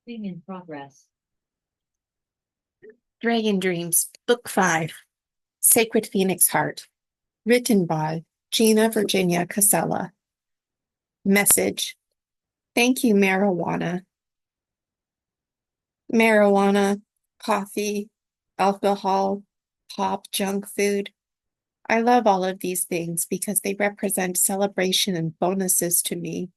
Thing in progress. Dragon Dreams, Book 5, Sacred Phoenix Heart, written by Gina Virginia Casella. Message: Thank you, marijuana. Marijuana, coffee, alcohol, pop, junk food. I love all of these things because they represent celebration and bonuses to me.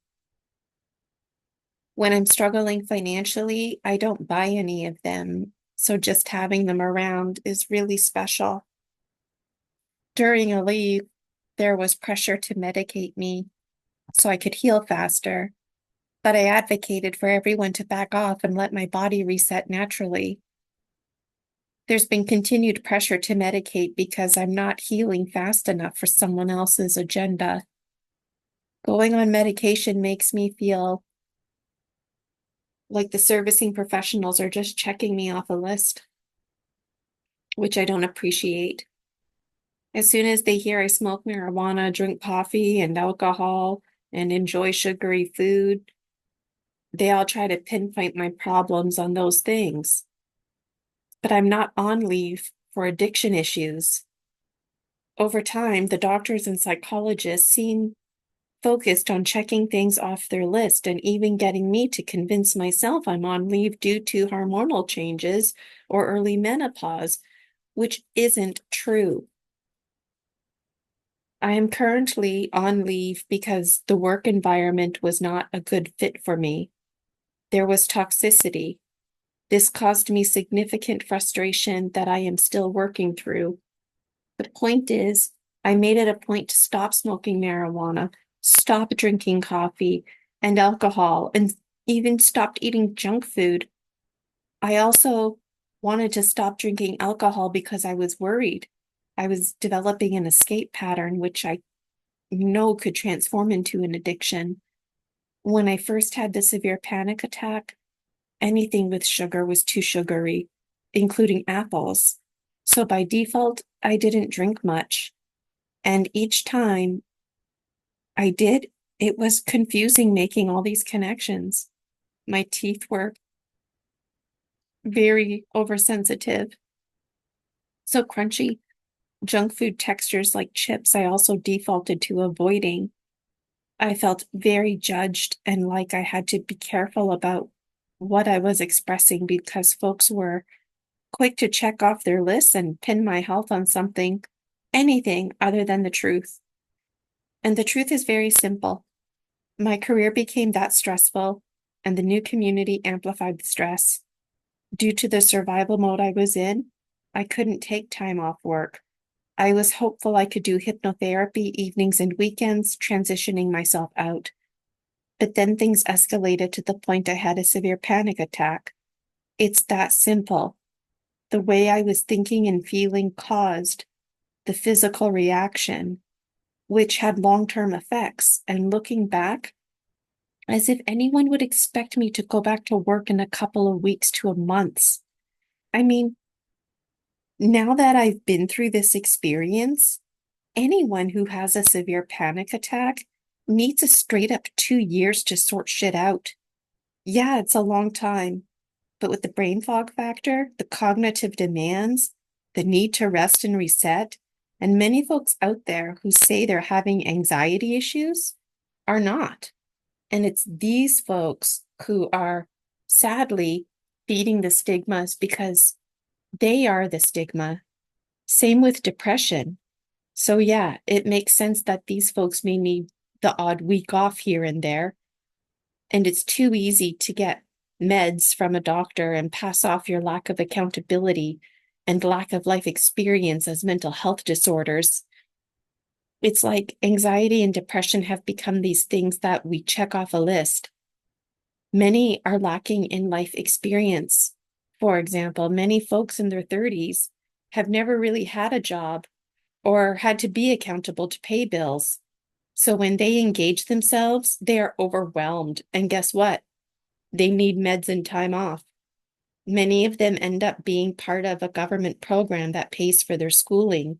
When I'm struggling financially, I don't buy any of them, so just having them around is really special. During a leave, there was pressure to medicate me so I could heal faster, but I advocated for everyone to back off and let my body reset naturally. There's been continued pressure to medicate because I'm not healing fast enough for someone else's agenda. Going on medication makes me feel like the servicing professionals are just checking me off a list, which I don't appreciate. As soon as they hear I smoke marijuana, drink coffee and alcohol, and enjoy sugary food, they all try to pinpoint my problems on those things. But I'm not on leave for addiction issues. Over time, the doctors and psychologists seem focused on checking things off their list and even getting me to convince myself I'm on leave due to hormonal changes or early menopause, which isn't true. I am currently on leave because the work environment was not a good fit for me. There was toxicity. This caused me significant frustration that I am still working through. The point is, I made it a point to stop smoking marijuana, stop drinking coffee and alcohol, and even stopped eating junk food. I also wanted to stop drinking alcohol because I was worried. I was developing an escape pattern, which I know could transform into an addiction. When I first had the severe panic attack, anything with sugar was too sugary, including apples. So by default, I didn't drink much. And each time I did, it was confusing making all these connections. My teeth were very oversensitive, so crunchy. Junk food textures like chips, I also defaulted to avoiding. I felt very judged and like I had to be careful about what I was expressing because folks were quick to check off their lists and pin my health on something, anything other than the truth. And the truth is very simple. My career became that stressful, and the new community amplified the stress. Due to the survival mode I was in, I couldn't take time off work. I was hopeful I could do hypnotherapy evenings and weekends, transitioning myself out. But then things escalated to the point I had a severe panic attack. It's that simple. The way I was thinking and feeling caused the physical reaction, which had long-term effects. And looking back, as if anyone would expect me to go back to work in a couple of weeks to a month. I mean, now that I've been through this experience, anyone who has a severe panic attack needs a straight up 2 years to sort shit out. Yeah, it's a long time, but with the brain fog factor, the cognitive demands, the need to rest and reset, and many folks out there who say they're having anxiety issues are not. And it's these folks who are sadly feeding the stigmas because they are the stigma. Same with depression. So, yeah, it makes sense that these folks may need the odd week off here and there. And it's too easy to get meds from a doctor and pass off your lack of accountability and lack of life experience as mental health disorders. It's like anxiety and depression have become these things that we check off a list. Many are lacking in life experience. For example, many folks in their 30s have never really had a job or had to be accountable to pay bills. So when they engage themselves, they are overwhelmed. And guess what? They need meds and time off. Many of them end up being part of a government program that pays for their schooling,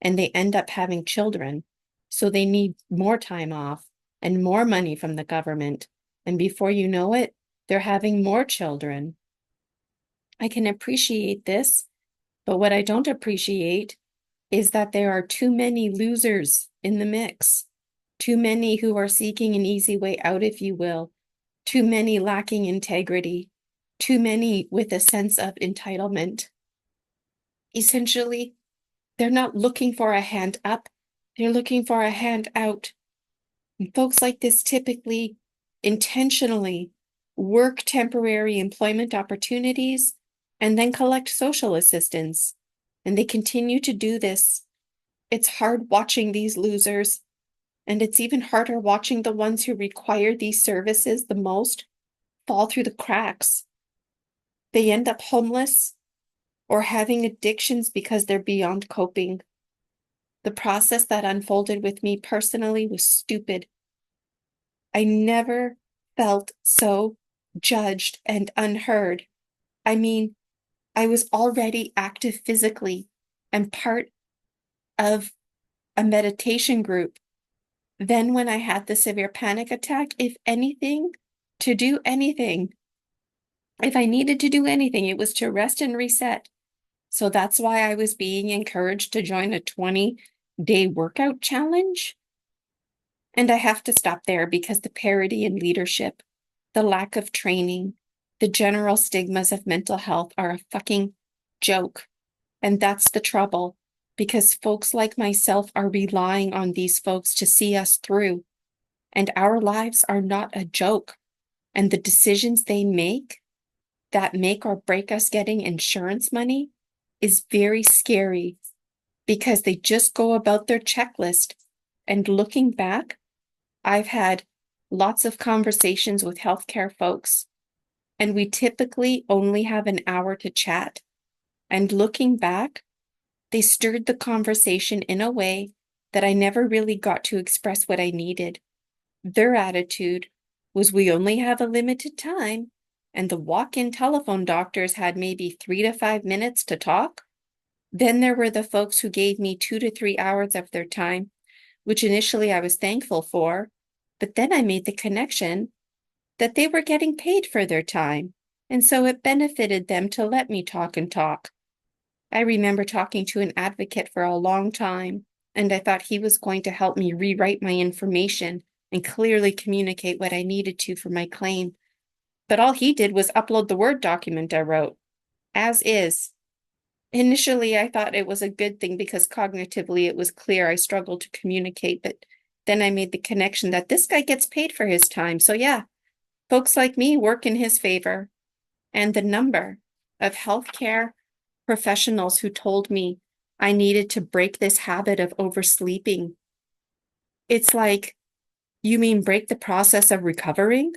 and they end up having children. So they need more time off and more money from the government. And before you know it, They're having more children. I can appreciate this, but what I don't appreciate is that there are too many losers in the mix, too many who are seeking an easy way out, if you will, too many lacking integrity, too many with a sense of entitlement. Essentially, they're not looking for a hand up, they're looking for a hand out. And folks like this typically intentionally work temporary employment opportunities and then collect social assistance. And they continue to do this. It's hard watching these losers, and it's even harder watching the ones who require these services the most fall through the cracks. They end up homeless or having addictions because they're beyond coping. The process that unfolded with me personally was stupid. I never felt so judged and unheard. I mean, I was already active physically and part of a meditation group. Then, when I had the severe panic attack, if anything, to do anything, if I needed to do anything, it was to rest and reset. So that's why I was being encouraged to join a 20-day workout challenge. And I have to stop there because the parity in leadership, the lack of training, the general stigmas of mental health are a fucking joke. And that's the trouble, because folks like myself are relying on these folks to see us through. And our lives are not a joke. And the decisions they make that make or break us getting insurance money is very scary, because they just go about their checklist. And looking back, I've had lots of conversations with healthcare folks, and we typically only have an hour to chat. And looking back, they stirred the conversation in a way that I never really got to express what I needed. Their attitude was, we only have a limited time, and the walk-in telephone doctors had maybe 3 to 5 minutes to talk. Then there were the folks who gave me 2 to 3 hours of their time, which initially I was thankful for, but then I made the connection that they were getting paid for their time, and so it benefited them to let me talk and talk. I remember talking to an advocate for a long time, and I thought he was going to help me rewrite my information and clearly communicate what I needed to for my claim. But all he did was upload the Word document I wrote, as is. Initially, I thought it was a good thing because cognitively it was clear I struggled to communicate, but then I made the connection that this guy gets paid for his time. So yeah, folks like me work in his favor. And the number of healthcare professionals who told me I needed to break this habit of oversleeping. It's like, you mean break the process of recovering?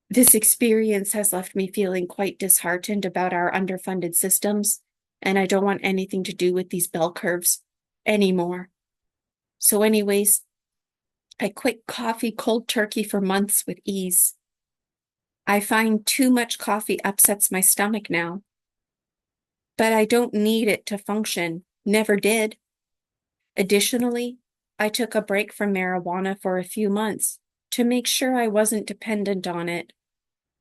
This experience has left me feeling quite disheartened about our underfunded systems, and I don't want anything to do with these bell curves anymore. So anyways, I quit coffee cold turkey for months with ease. I find too much coffee upsets my stomach now, but I don't need it to function. Never did. Additionally, I took a break from marijuana for a few months to make sure I wasn't dependent on it.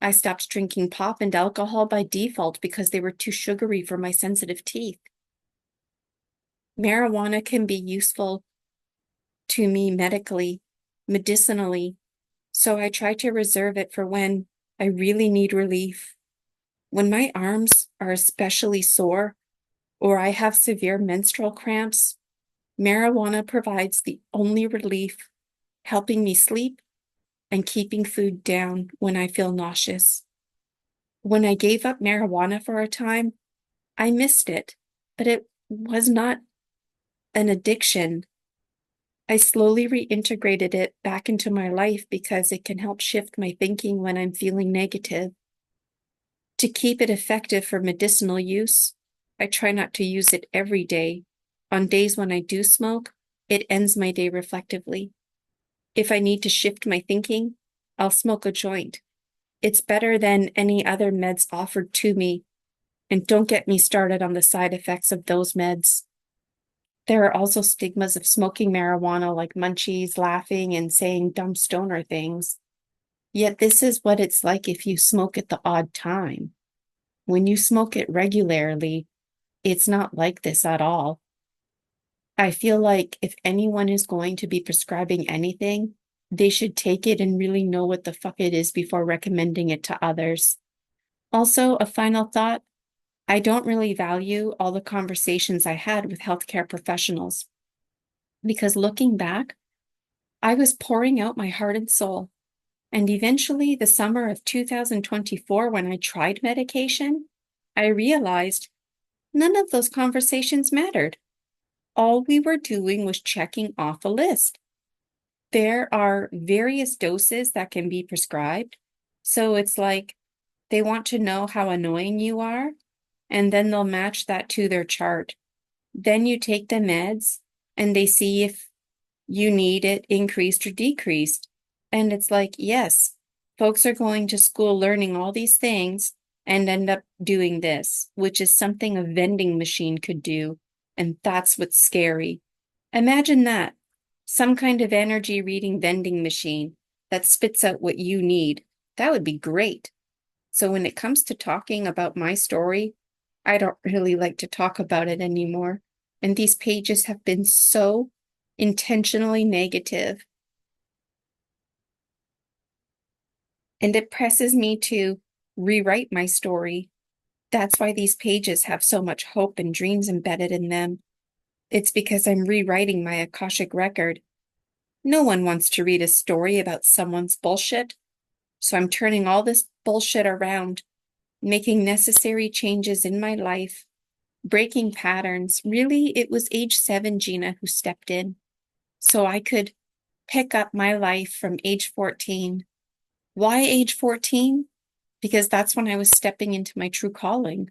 I stopped drinking pop and alcohol by default because they were too sugary for my sensitive teeth. Marijuana can be useful to me medically, medicinally, so I try to reserve it for when I really need relief. When my arms are especially sore or I have severe menstrual cramps, marijuana provides the only relief, helping me sleep and keeping food down when I feel nauseous. When I gave up marijuana for a time, I missed it, but it was not an addiction. I slowly reintegrated it back into my life because it can help shift my thinking when I'm feeling negative. To keep it effective for medicinal use, I try not to use it every day. On days when I do smoke, it ends my day reflectively. If I need to shift my thinking, I'll smoke a joint. It's better than any other meds offered to me. And don't get me started on the side effects of those meds. There are also stigmas of smoking marijuana, like munchies, laughing, and saying dumb stoner things. Yet this is what it's like if you smoke at the odd time. When you smoke it regularly, it's not like this at all. I feel like if anyone is going to be prescribing anything, they should take it and really know what the fuck it is before recommending it to others. Also, a final thought, I don't really value all the conversations I had with healthcare professionals because looking back, I was pouring out my heart and soul. And eventually, the summer of 2024, when I tried medication, I realized none of those conversations mattered. All we were doing was checking off a list. There are various doses that can be prescribed. So it's like they want to know how annoying you are, and then they'll match that to their chart. Then you take the meds and they see if you need it increased or decreased. And it's like, yes, folks are going to school learning all these things and end up doing this, which is something a vending machine could do. And that's what's scary. Imagine that some kind of energy reading vending machine that spits out what you need. That would be great. So when it comes to talking about my story, I don't really like to talk about it anymore. And these pages have been so intentionally negative. And it presses me to rewrite my story. That's why these pages have so much hope and dreams embedded in them. It's because I'm rewriting my Akashic record. No one wants to read a story about someone's bullshit. So I'm turning all this bullshit around, making necessary changes in my life, breaking patterns. Really, it was age 7 Gina who stepped in so I could pick up my life from age 14. Why age 14? Because that's when I was stepping into my true calling.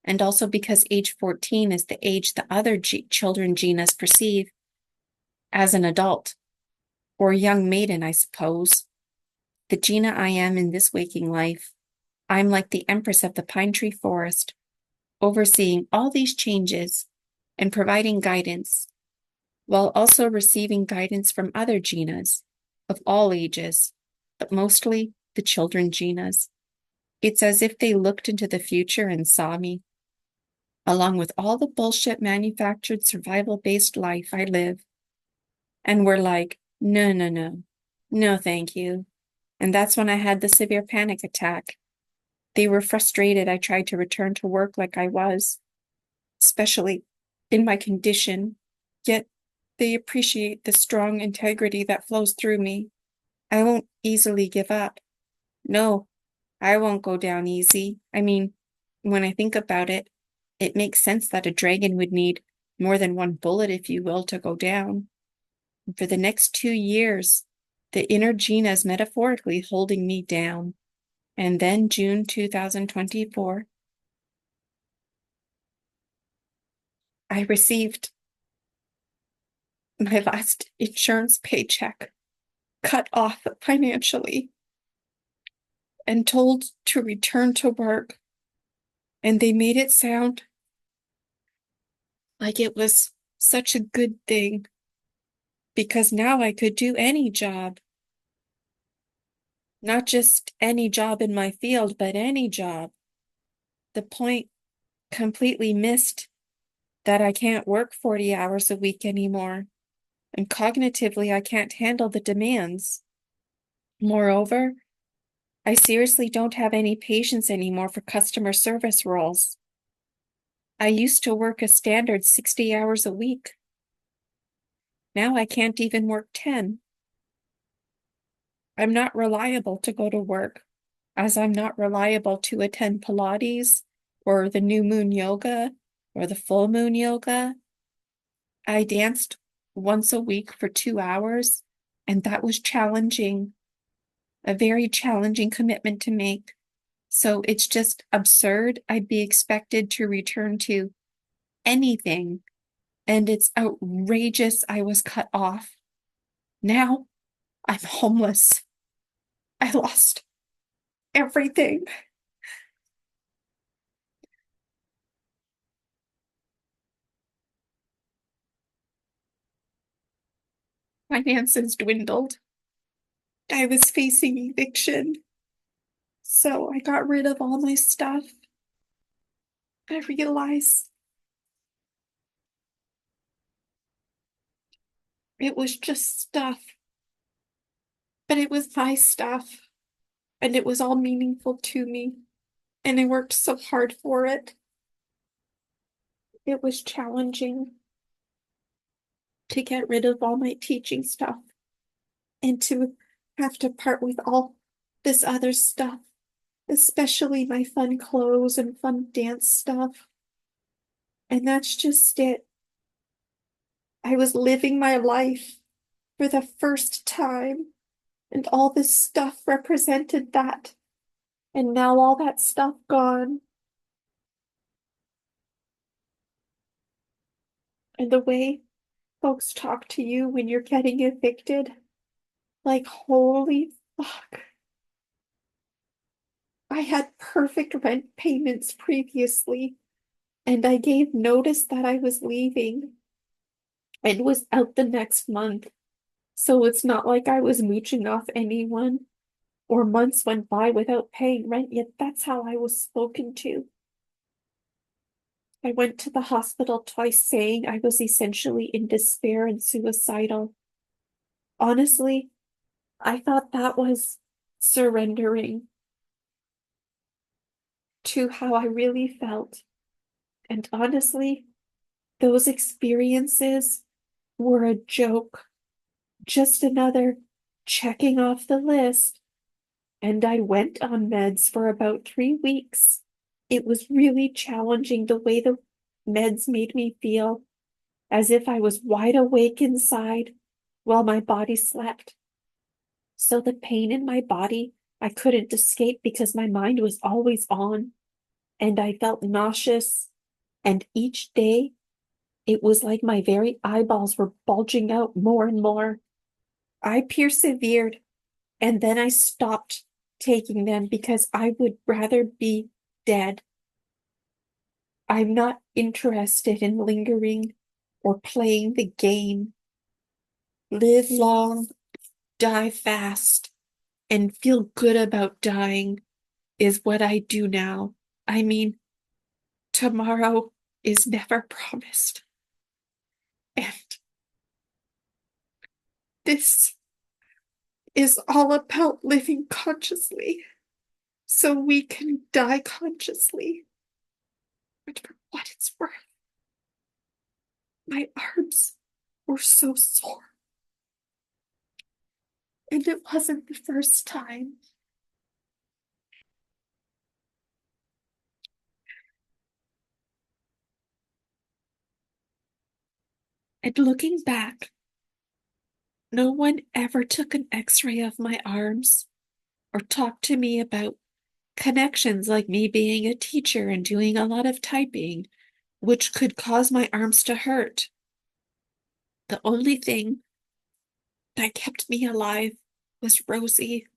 And also because age 14 is the age the other children Ginas perceive as an adult or young maiden, I suppose. The Gina I am in this waking life, I'm like the empress of the pine tree forest, overseeing all these changes and providing guidance, while also receiving guidance from other Ginas of all ages, but mostly the children Ginas. It's as if they looked into the future and saw me, along with all the bullshit manufactured survival-based life I live, and were like, no, no, no, no, thank you. And that's when I had the severe panic attack. They were frustrated I tried to return to work like I was, especially in my condition, yet they appreciate the strong integrity that flows through me. I won't easily give up. No, I won't go down easy. I mean, when I think about it, it makes sense that a dragon would need more than one bullet, if you will, to go down. And for the next 2 years, the inner Gina is metaphorically holding me down. And then June 2024, I received my last insurance paycheck cut off financially and told to return to work. And they made it sound like it was such a good thing because now I could do any job, not just any job in my field, but any job. The point completely missed that I can't work 40 hours a week anymore, and cognitively, I can't handle the demands. Moreover, I seriously don't have any patience anymore for customer service roles. I used to work a standard 60 hours a week. Now I can't even work 10. I'm not reliable to go to work, as I'm not reliable to attend Pilates or the new moon yoga or the full moon yoga. I danced once a week for 2 hours, and that was challenging, a very challenging commitment to make. So it's just absurd. I'd be expected to return to anything, and it's outrageous I was cut off. Now I'm homeless. I lost everything. Finances dwindled. I was facing eviction. So I got rid of all my stuff. I realized it was just stuff, but it was my stuff, and it was all meaningful to me, and I worked so hard for it. It was challenging to get rid of all my teaching stuff and to have to part with all this other stuff, especially my fun clothes and fun dance stuff. And that's just it. I was living my life for the first time, and all this stuff represented that. And now all that stuff gone. And the way folks talk to you when you're getting evicted, like, holy fuck. I had perfect rent payments previously, and I gave notice that I was leaving and was out the next month. So it's not like I was mooching off anyone or months went by without paying rent, yet that's how I was spoken to. I went to the hospital twice saying I was essentially in despair and suicidal. Honestly, I thought that was surrendering to how I really felt. And honestly, those experiences were a joke, just another checking off the list. And I went on meds for about 3 weeks. It was really challenging the way the meds made me feel, as if I was wide awake inside while my body slept. So the pain in my body, I couldn't escape because my mind was always on, and I felt nauseous. And each day, it was like my very eyeballs were bulging out more and more. I persevered, and then I stopped taking them because I would rather be dead. I'm not interested in lingering or playing the game. Live long, die fast, and feel good about dying is what I do now. I mean, tomorrow is never promised. And this is all about living consciously so we can die consciously. But for what it's worth, my arms were so sore. And it wasn't the first time. And looking back, no one ever took an x-ray of my arms or talked to me about connections like me being a teacher and doing a lot of typing, which could cause my arms to hurt. The only thing that kept me alive was Rosie.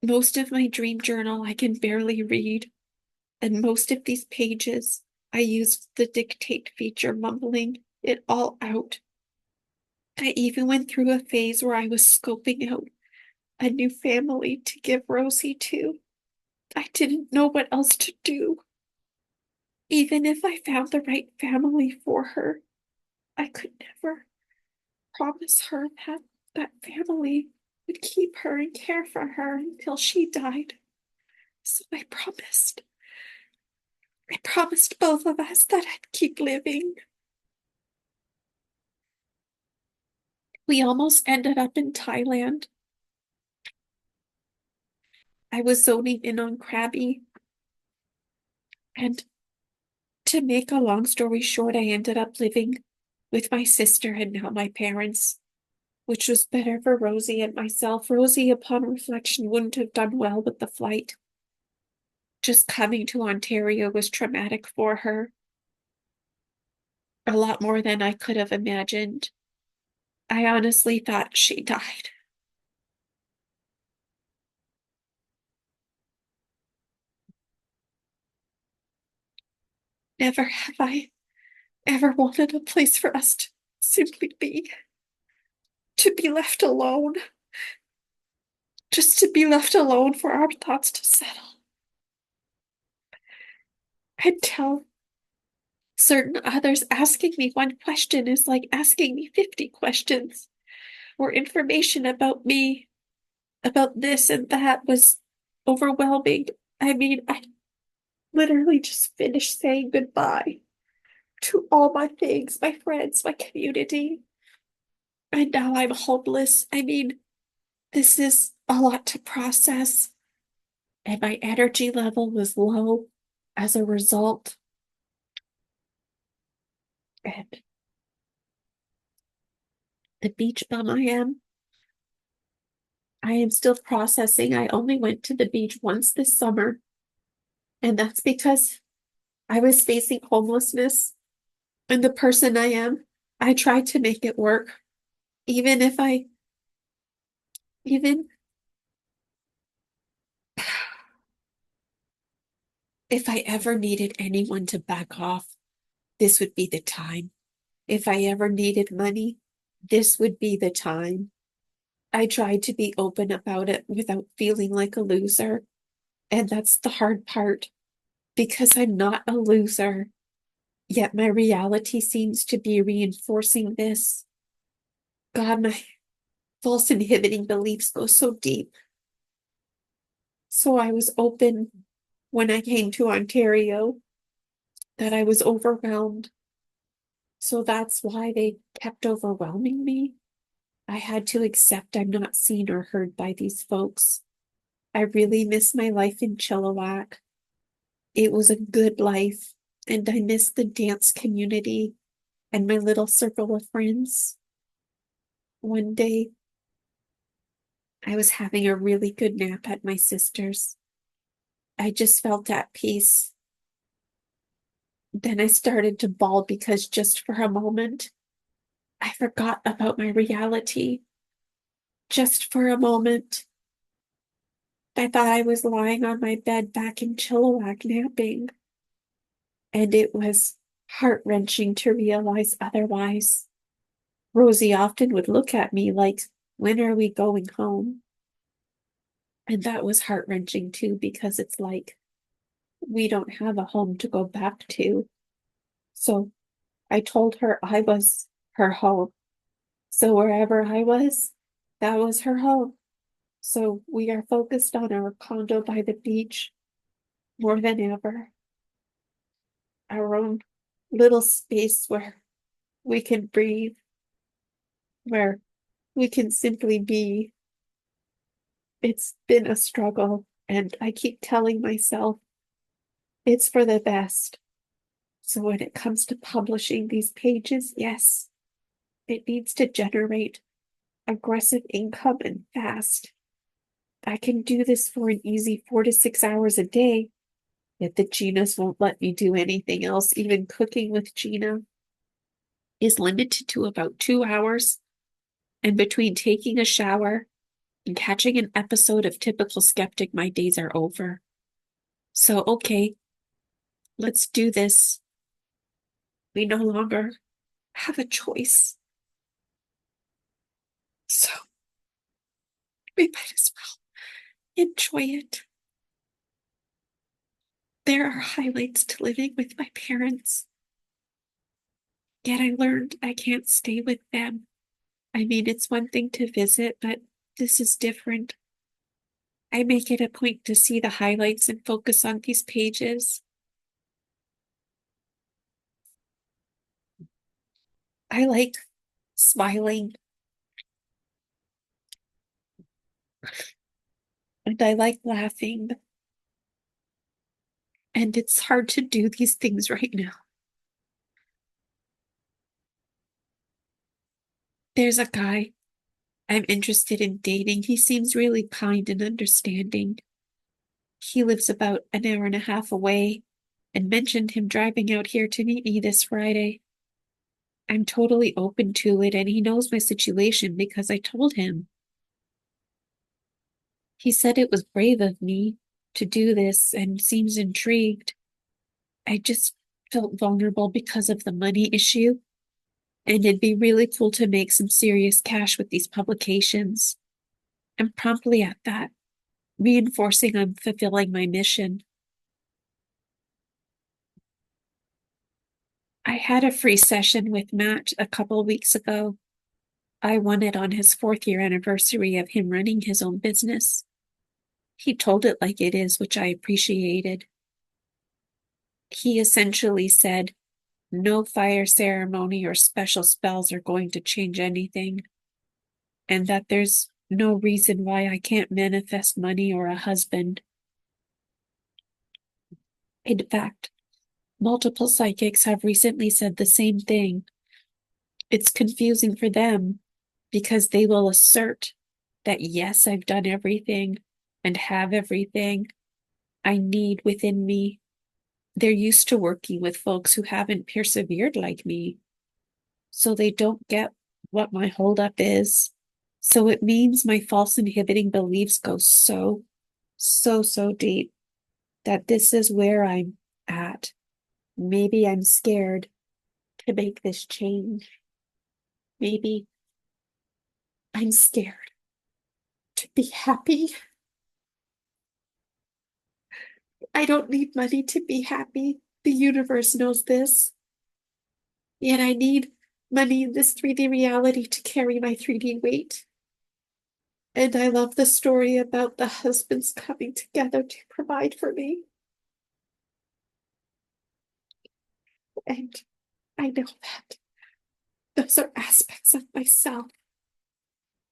Most of my dream journal I can barely read, and most of these pages I used the dictate feature, mumbling it all out. I even went through a phase where I was scoping out a new family to give Rosie to. I didn't know what else to do. Even if I found the right family for her, I could never promise her that that family would keep her and care for her until she died. So I promised. I promised both of us that I'd keep living. We almost ended up in Thailand. I was zoning in on Krabi, and to make a long story short, I ended up living with my sister and now my parents, which was better for Rosie and myself. Rosie, upon reflection, wouldn't have done well with the flight. Just coming to Ontario was traumatic for her, a lot more than I could have imagined. I honestly thought she died. Never have I ever wanted a place for us to simply be, to be left alone. just to be left alone for our thoughts to settle. And tell certain others asking me one question is like asking me 50 questions, or information about me, about this and that was overwhelming. I mean, I literally just finished saying goodbye to all my things, my friends, my community. And now I'm homeless. I mean, this is a lot to process. And my energy level was low as a result. And the beach bum I am still processing. I only went to the beach once this summer. And that's because I was facing homelessness. And the person I am, I tried to make it work. Even if I, even if I ever needed anyone to back off, this would be the time. If I ever needed money, this would be the time. I tried to be open about it without feeling like a loser. And that's the hard part because I'm not a loser. Yet my reality seems to be reinforcing this. God, my false inhibiting beliefs go so deep. So I was open when I came to Ontario that I was overwhelmed. So that's why they kept overwhelming me. I had to accept I'm not seen or heard by these folks. I really miss my life in Chilliwack. It was a good life, and I miss the dance community and my little circle of friends. One day, I was having a really good nap at my sister's. I just felt at peace. Then I started to bawl because just for a moment, I forgot about my reality. Just for a moment, I thought I was lying on my bed back in Chilliwack napping, and it was heart-wrenching to realize otherwise. Rosie often would look at me like, when are we going home? And that was heart-wrenching too, because it's like, we don't have a home to go back to. So I told her I was her home. So wherever I was, that was her home. So we are focused on our condo by the beach more than ever. Our own little space where we can breathe, where we can simply be. It's been a struggle, and I keep telling myself it's for the best. So when it comes to publishing these pages, yes, it needs to generate aggressive income and fast. I can do this for an easy 4 to 6 hours a day, yet the Ginas won't let me do anything else. Even cooking with Gina is limited to about 2 hours. And between taking a shower and catching an episode of Typical Skeptic, my days are over. So, okay, let's do this. We no longer have a choice. So, we might as well enjoy it. There are highlights to living with my parents. Yet I learned I can't stay with them. I mean, it's one thing to visit, but this is different. I make it a point to see the highlights and focus on these pages. I like smiling and I like laughing. And it's hard to do these things right now. There's a guy I'm interested in dating. He seems really kind and understanding. He lives about an hour and a half away and mentioned him driving out here to meet me this Friday. I'm totally open to it, and he knows my situation because I told him. He said it was brave of me to do this and seems intrigued. I just felt vulnerable because of the money issue, and it'd be really cool to make some serious cash with these publications. and promptly at that, reinforcing I'm fulfilling my mission. I had a free session with Matt a couple weeks ago. I won it on his 4th year anniversary of him running his own business. He told it like it is, which I appreciated. He essentially said, no fire ceremony or special spells are going to change anything, and that there's no reason why I can't manifest money or a husband. In fact, multiple psychics have recently said the same thing. It's confusing for them because they will assert that, yes, I've done everything and have everything I need within me. They're used to working with folks who haven't persevered like me, so they don't get what my holdup is. So it means my false inhibiting beliefs go so deep that this is where I'm at. Maybe I'm scared to make this change. Maybe I'm scared to be happy. I don't need money to be happy. The universe knows this. Yet I need money in this 3D reality to carry my 3D weight. And I love the story about the husbands coming together to provide for me. And I know that those are aspects of myself.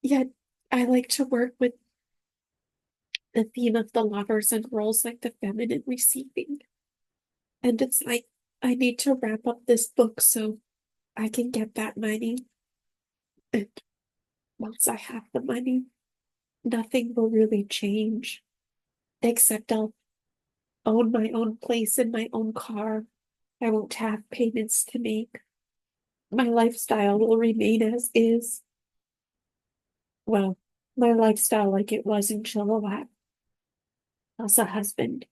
Yet I like to work with the theme of the lovers and roles like the feminine receiving. And it's like, I need to wrap up this book so I can get that money. And once I have the money, nothing will really change, except I'll own my own place in my own car. I won't have payments to make. My lifestyle will remain as is. Well, my lifestyle like it was in Chilliwack as a husband.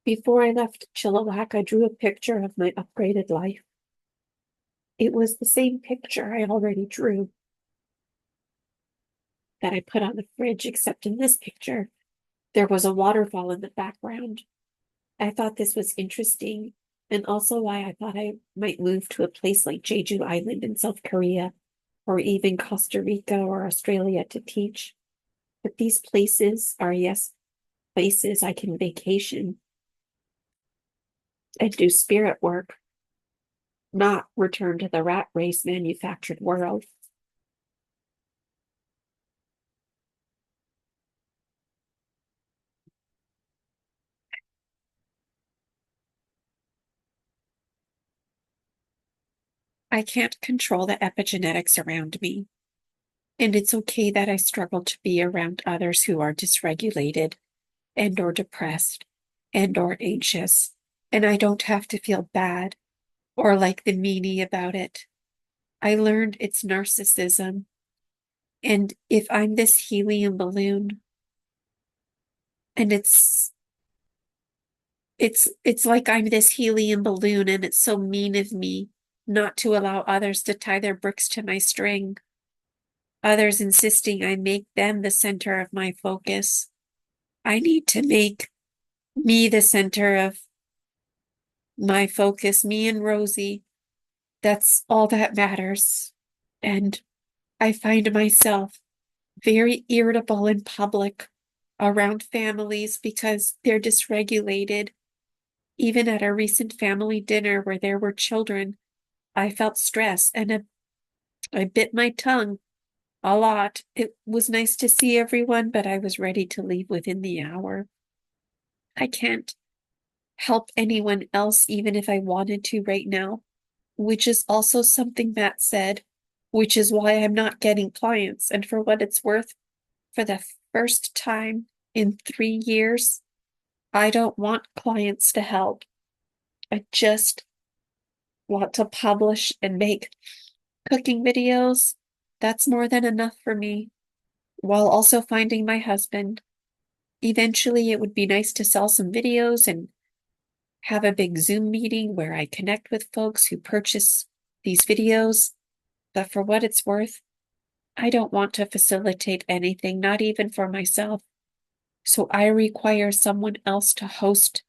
Before I left Chilliwack, I drew a picture of my upgraded life. It was the same picture I already drew that I put on the fridge, except in this picture, there was a waterfall in the background. I thought this was interesting, and also why I thought I might move to a place like Jeju Island in South Korea, or even Costa Rica or Australia to teach. But these places are, yes, places I can vacation and do spirit work, not return to the rat race manufactured world. I can't control the epigenetics around me, and it's okay that I struggle to be around others who are dysregulated and or depressed and or anxious, and I don't have to feel bad or like the meanie about it. I learned it's narcissism, and if I'm this helium balloon, and it's like I'm this helium balloon, and it's so mean of me not to allow others to tie their bricks to my string, others insisting I make them the center of my focus. I need to make me the center of my focus, me and Rosie. That's all that matters. And I find myself very irritable in public around families because they're dysregulated. Even at a recent family dinner where there were children, I felt stress and I bit my tongue a lot. It was nice to see everyone, but I was ready to leave within the hour. I can't help anyone else, even if I wanted to right now, which is also something Matt said, which is why I'm not getting clients. And for what it's worth, for the first time in 3 years, I don't want clients to help. I just want to publish and make cooking videos. That's more than enough for me, while also finding my husband. Eventually, it would be nice to sell some videos and have a big Zoom meeting where I connect with folks who purchase these videos. But for what it's worth, I don't want to facilitate anything, not even for myself. So I require someone else to host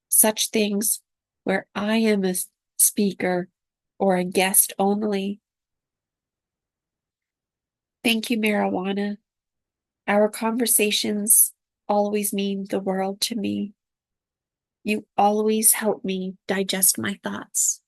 such things where I am a speaker or a guest only. Thank you, marijuana. Our conversations always mean the world to me. You always help me digest my thoughts.